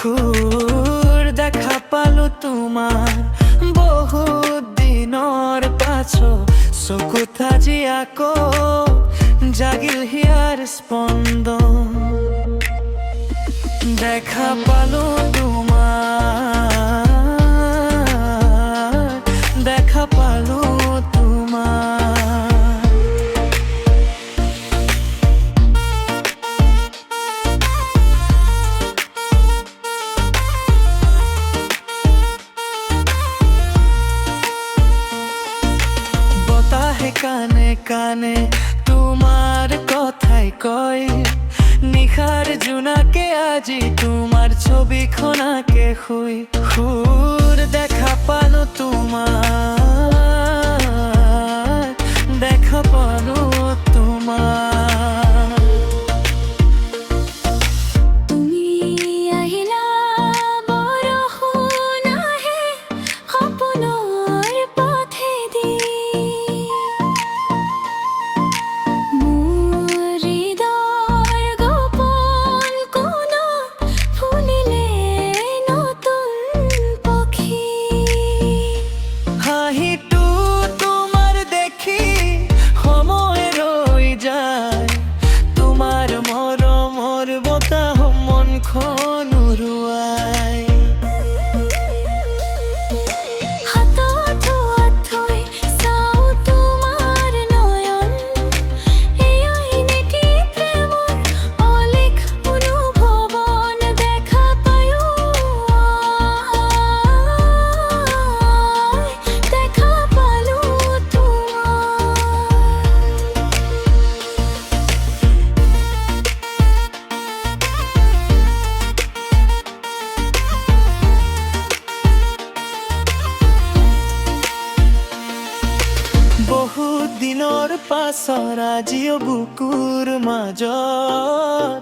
খুর দেখা পালো তোমার বহুত দিনৰ পাছত চকুত আজি আকৌ জাগিল হিয়াৰ স্পন্দন দেখা পালো তোমার দেখা পালো তোমার বতাহে কানে কানে তোমার কথাই কয় নিশার জোনাকে আজি তোমার ছবিখনাকে শুই সুর দেখা পালো তোমার দেখা পালো তোমার তুমি আহিলা বৰষুণ আহে সপোনৰ পথেদি মোৰ হৃদয়ৰ গোপন কোণত ফুলিলে নতুন পক্ষী হাঁহিটো তোমাৰ দেখি সময় ৰৈ যায় তোমাৰ মৰমৰ বতাহ মনখন উৰুৱাই হাতত হাত থৈ চাওঁ তোমাৰ নয়ন এয়াই নেকি প্ৰেমৰ অলিখ অনুভৱন দেখা পায়ো দেখা পালো তোমার বহুত দিনৰ পাছত আজিও বুকুৰ মাজত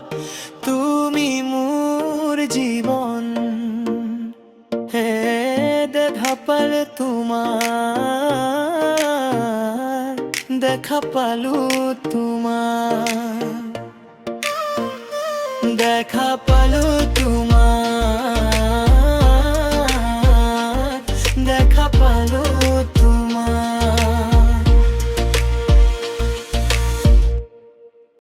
তুমি মোৰ জীৱন হে দেখা পালে তোমাৰ দেখা পালো তোমাৰ দেখা পালো তোমার দেখা পালো